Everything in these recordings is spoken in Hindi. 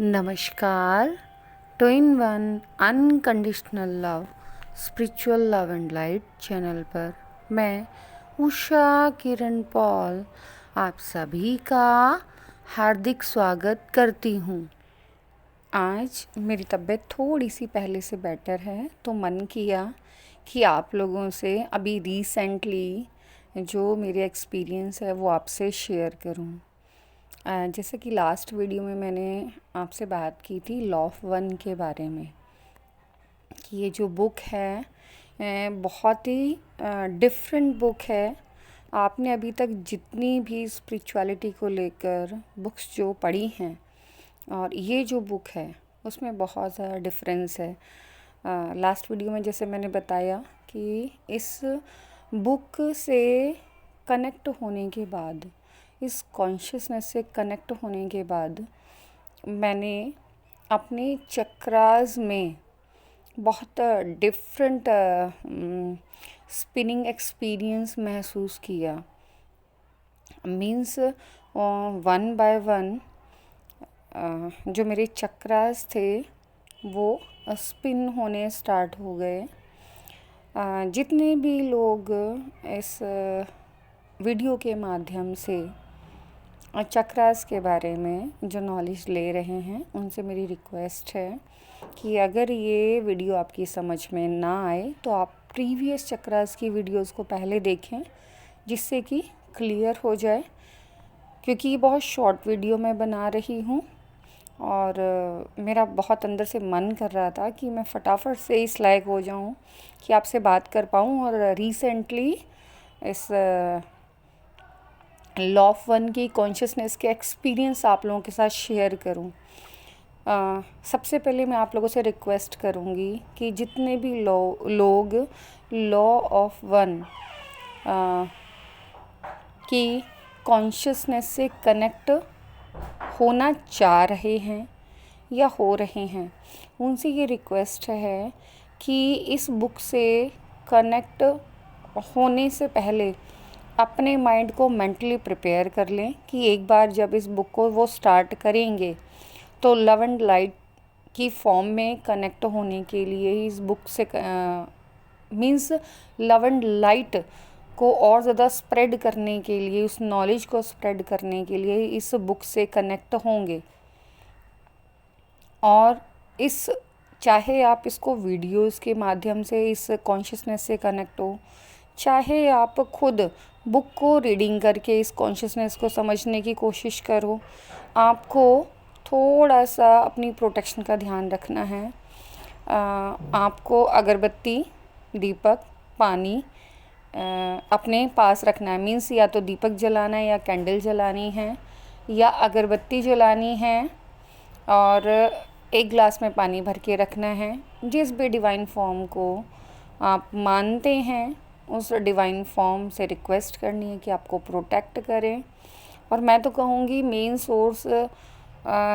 नमस्कार। Two in one unconditional love spiritual love and light channel पर मैं उषा किरण पॉल आप सभी का हार्दिक स्वागत करती हूँ। आज मेरी तबीयत थोड़ी सी पहले से बेटर है, तो मन किया कि आप लोगों से अभी रिसेंटली जो मेरे एक्सपीरियंस है वो आपसे शेयर करूँ। जैसे कि लास्ट वीडियो में मैंने आपसे बात की थी लॉ ऑफ वन के बारे में, कि ये जो बुक है बहुत ही डिफरेंट बुक है। आपने अभी तक जितनी भी स्पिरिचुअलिटी को लेकर बुक्स जो पढ़ी हैं और ये जो बुक है उसमें बहुत ज़्यादा डिफरेंस है। लास्ट वीडियो में जैसे मैंने बताया कि इस बुक से कनेक्ट होने के बाद, इस कॉन्शियसनेस से कनेक्ट होने के बाद मैंने अपने चक्रास में बहुत डिफरेंट स्पिनिंग एक्सपीरियंस महसूस किया। मीन्स वन बाय वन जो मेरे चक्रास थे वो स्पिन होने स्टार्ट हो गए। जितने भी लोग इस वीडियो के माध्यम से चक्रास के बारे में जो नॉलेज ले रहे हैं उनसे मेरी रिक्वेस्ट है कि अगर ये वीडियो आपकी समझ में ना आए तो आप प्रीवियस चक्रास की वीडियोस को पहले देखें, जिससे कि क्लियर हो जाए। क्योंकि ये बहुत शॉर्ट वीडियो मैं बना रही हूँ और मेरा बहुत अंदर से मन कर रहा था कि मैं फटाफट से इस लायक हो जाऊँ कि आपसे बात कर पाऊँ और रिसेंटली इस लॉ ऑफ वन की कॉन्शियसनेस के एक्सपीरियंस आप लोगों के साथ शेयर करूं। सबसे पहले मैं आप लोगों से रिक्वेस्ट करूंगी कि जितने भी लोग लॉ ऑफ वन की कॉन्शियसनेस से कनेक्ट होना चाह रहे हैं या हो रहे हैं, उनसे ये रिक्वेस्ट है कि इस बुक से कनेक्ट होने से पहले अपने माइंड को मेंटली प्रिपेयर कर लें कि एक बार जब इस बुक को वो स्टार्ट करेंगे तो लव एंड लाइट की फॉर्म में कनेक्ट होने के लिए इस बुक से मीन्स लव एंड लाइट को और ज़्यादा स्प्रेड करने के लिए, उस नॉलेज को स्प्रेड करने के लिए इस बुक से कनेक्ट होंगे। और इस चाहे आप इसको वीडियोस के माध्यम से इस कॉन्शियसनेस से कनेक्ट हो, चाहे आप खुद बुक को रीडिंग करके इस कॉन्शियसनेस को समझने की कोशिश करो, आपको थोड़ा सा अपनी प्रोटेक्शन का ध्यान रखना है। आपको अगरबत्ती, दीपक, पानी अपने पास रखना है। मीन्स या तो दीपक जलाना है या कैंडल जलानी है या अगरबत्ती जलानी है और एक ग्लास में पानी भर के रखना है। जिस भी डिवाइन फॉर्म को आप मानते हैं उस डिवाइन फॉर्म से रिक्वेस्ट करनी है कि आपको प्रोटेक्ट करें। और मैं तो कहूँगी मेन सोर्स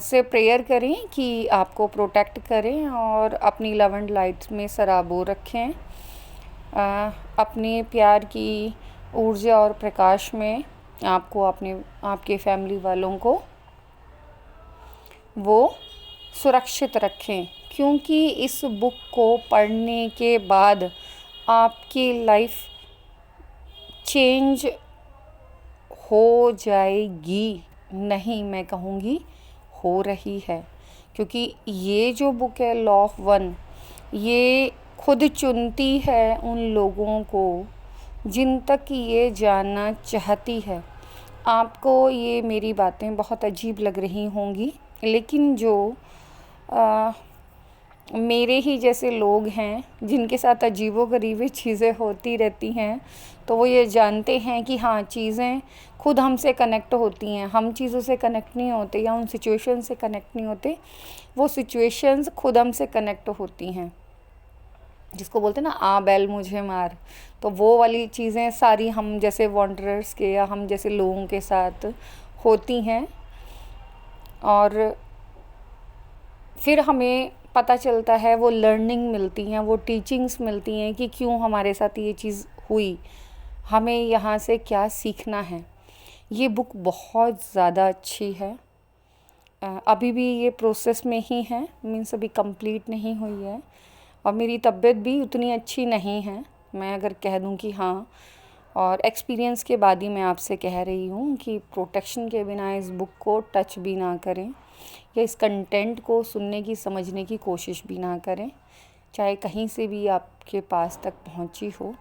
से प्रेयर करें कि आपको प्रोटेक्ट करें और अपनी लव एंड लाइट में सराबोर रखें। अपने प्यार की ऊर्जा और प्रकाश में आपको आपके फैमिली वालों को वो सुरक्षित रखें, क्योंकि इस बुक को पढ़ने के बाद आपकी लाइफ चेंज हो जाएगी। नहीं, मैं कहूँगी हो रही है, क्योंकि ये जो बुक है लॉ ऑफ वन, ये खुद चुनती है उन लोगों को जिन तक ये जानना चाहती है। आपको ये मेरी बातें बहुत अजीब लग रही होंगी, लेकिन जो मेरे ही जैसे लोग हैं जिनके साथ अजीबोगरीबी चीज़ें होती रहती हैं, तो वो ये जानते हैं कि हाँ, चीज़ें खुद हमसे कनेक्ट होती हैं। हम चीज़ों से कनेक्ट नहीं होते या उन सिचुएशन से कनेक्ट नहीं होते, वो सिचुएशंस खुद हमसे कनेक्ट होती हैं। जिसको बोलते हैं ना, आ बैल मुझे मार, तो वो वाली चीज़ें सारी हम जैसे वॉन्डरर्स के या हम जैसे लोगों के साथ होती हैं। और फिर हमें पता चलता है, वो लर्निंग मिलती हैं, वो टीचिंग्स मिलती हैं कि क्यों हमारे साथ ये चीज़ हुई। हमें यहाँ से क्या सीखना है। ये बुक बहुत ज़्यादा अच्छी है। अभी भी ये प्रोसेस में ही है, मीन्स अभी कंप्लीट नहीं हुई है, और मेरी तबीयत भी उतनी अच्छी नहीं है। मैं अगर कह दूं कि हाँ, और एक्सपीरियंस के बाद ही मैं आपसे कह रही हूँ कि प्रोटेक्शन के बिना इस बुक को टच भी ना करें, या इस कंटेंट को सुनने की समझने की कोशिश भी ना करें, चाहे कहीं से भी आपके पास तक पहुँची हो।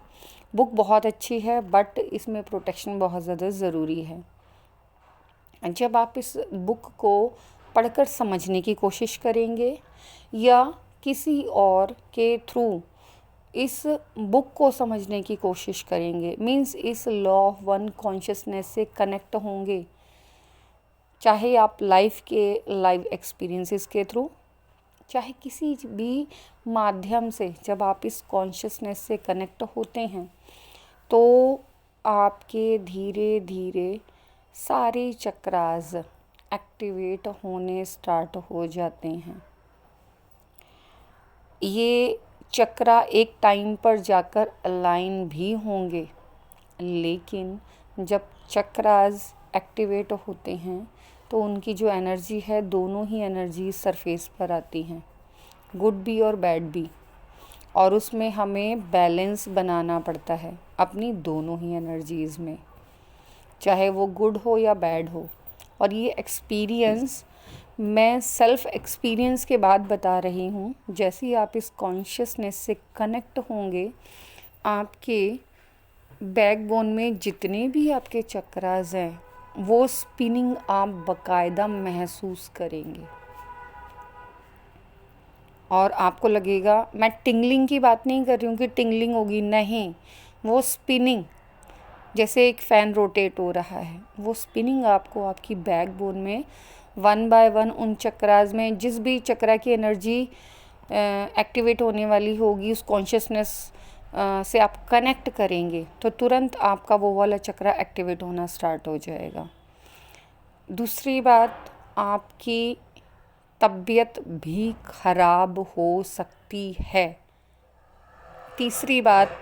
बुक बहुत अच्छी है, बट इसमें प्रोटेक्शन बहुत ज़्यादा ज़रूरी है। जब आप इस बुक को पढ़कर समझने की कोशिश करेंगे या किसी और के थ्रू इस बुक को समझने की कोशिश करेंगे, मीन्स इस लॉ ऑफ वन कॉन्शियसनेस से कनेक्ट होंगे, चाहे आप लाइफ के लाइव एक्सपीरियंसेस के थ्रू, चाहे किसी भी माध्यम से, जब आप इस कॉन्शियसनेस से कनेक्ट होते हैं तो आपके धीरे धीरे सारे चक्रास एक्टिवेट होने स्टार्ट हो जाते हैं। ये चक्रा एक टाइम पर जाकर अलाइन भी होंगे, लेकिन जब चक्रास एक्टिवेट होते हैं तो उनकी जो एनर्जी है, दोनों ही एनर्जी सरफेस पर आती हैं, गुड भी और बैड भी, और उसमें हमें बैलेंस बनाना पड़ता है अपनी दोनों ही एनर्जीज़ में, चाहे वो गुड हो या बैड हो। और ये एक्सपीरियंस मैं सेल्फ एक्सपीरियंस के बाद बता रही हूँ। जैसे ही आप इस कॉन्शियसनेस से कनेक्ट होंगे, आपके बैकबोन में जितने भी आपके चक्रास हैं, वो स्पिनिंग आप बाकायदा महसूस करेंगे, और आपको लगेगा, मैं टिंगलिंग की बात नहीं कर रही हूँ कि टिंगलिंग होगी, नहीं, वो स्पिनिंग, जैसे एक फ़ैन रोटेट हो रहा है, वो स्पिनिंग आपको आपकी बैकबोन में वन बाय वन उन चक्रास में, जिस भी चक्रा की एनर्जी एक्टिवेट होने वाली होगी, उस कॉन्शियसनेस से आप कनेक्ट करेंगे तो तुरंत आपका वो वाला चक्रा एक्टिवेट होना स्टार्ट हो जाएगा। दूसरी बात, आपकी तबीयत भी ख़राब हो सकती है। तीसरी बात,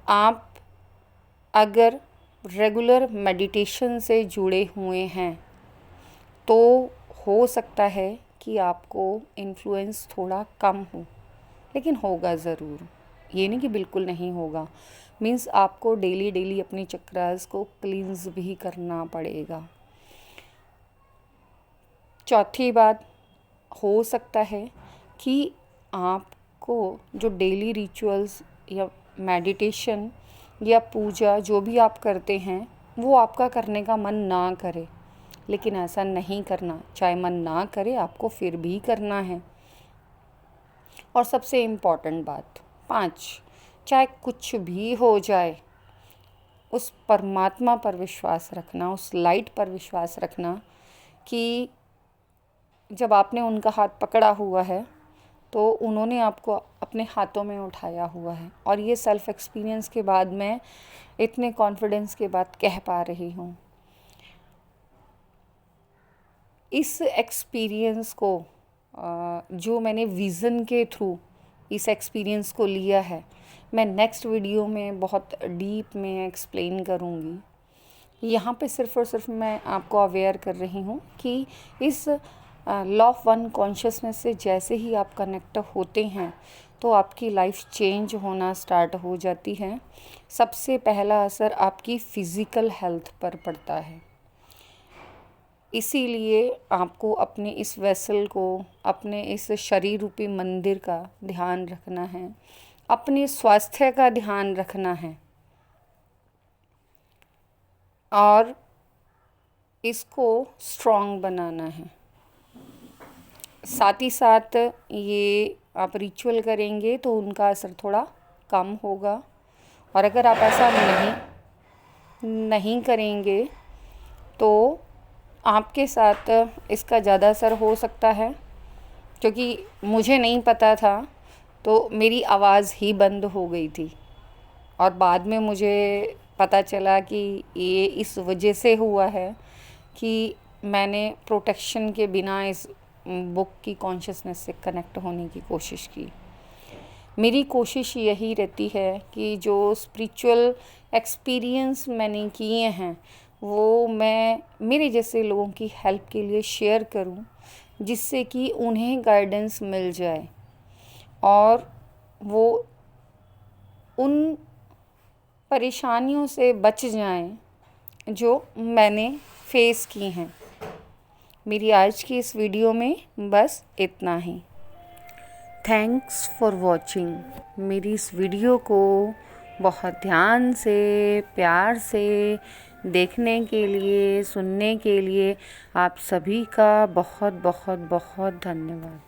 आप अगर रेगुलर मेडिटेशन से जुड़े हुए हैं तो हो सकता है कि आपको इन्फ्लुएंस थोड़ा कम हो, लेकिन होगा ज़रूर, ये नहीं कि बिल्कुल नहीं होगा। मीन्स आपको डेली डेली अपने चक्रास को क्लींस भी करना पड़ेगा। चौथी बात, हो सकता है कि आपको जो डेली रिचुअल्स या मेडिटेशन या पूजा जो भी आप करते हैं, वो आपका करने का मन ना करे, लेकिन ऐसा नहीं करना, चाहे मन ना करे आपको फिर भी करना है। और सबसे इम्पॉर्टेंट बात 5, चाहे कुछ भी हो जाए, उस परमात्मा पर विश्वास रखना, उस लाइट पर विश्वास रखना कि जब आपने उनका हाथ पकड़ा हुआ है तो उन्होंने आपको अपने हाथों में उठाया हुआ है। और ये सेल्फ एक्सपीरियंस के बाद मैं इतने कॉन्फिडेंस के बाद कह पा रही हूँ। इस एक्सपीरियंस को जो मैंने विज़न के थ्रू इस एक्सपीरियंस को लिया है, मैं नेक्स्ट वीडियो में बहुत डीप में एक्सप्लेन करूँगी। यहाँ पे सिर्फ़ और सिर्फ मैं आपको अवेयर कर रही हूँ कि इस लॉ ऑफ वन कॉन्शियसनेस से जैसे ही आप कनेक्ट होते हैं तो आपकी लाइफ चेंज होना स्टार्ट हो जाती है। सबसे पहला असर आपकी फ़िज़िकल हेल्थ पर पड़ता है। इसीलिए आपको अपने इस वेसल को, अपने इस शरीर रूपी मंदिर का ध्यान रखना है, अपने स्वास्थ्य का ध्यान रखना है, और इसको स्ट्रॉन्ग बनाना है। साथ ही साथ ये आप रिचुअल करेंगे तो उनका असर थोड़ा कम होगा, और अगर आप ऐसा नहीं करेंगे तो आपके साथ इसका ज़्यादा असर हो सकता है। क्योंकि मुझे नहीं पता था तो मेरी आवाज़ ही बंद हो गई थी, और बाद में मुझे पता चला कि ये इस वजह से हुआ है कि मैंने प्रोटेक्शन के बिना इस बुक की कॉन्शियसनेस से कनेक्ट होने की कोशिश की। मेरी कोशिश यही रहती है कि जो स्पिरिचुअल एक्सपीरियंस मैंने किए हैं वो मैं मेरे जैसे लोगों की हेल्प के लिए शेयर करूं, जिससे कि उन्हें गाइडेंस मिल जाए और वो उन परेशानियों से बच जाएं जो मैंने फेस की हैं। मेरी आज की इस वीडियो में बस इतना ही। Thanks for watching. मेरी इस वीडियो को बहुत ध्यान से, प्यार से देखने के लिए, सुनने के लिए आप सभी का बहुत बहुत बहुत धन्यवाद।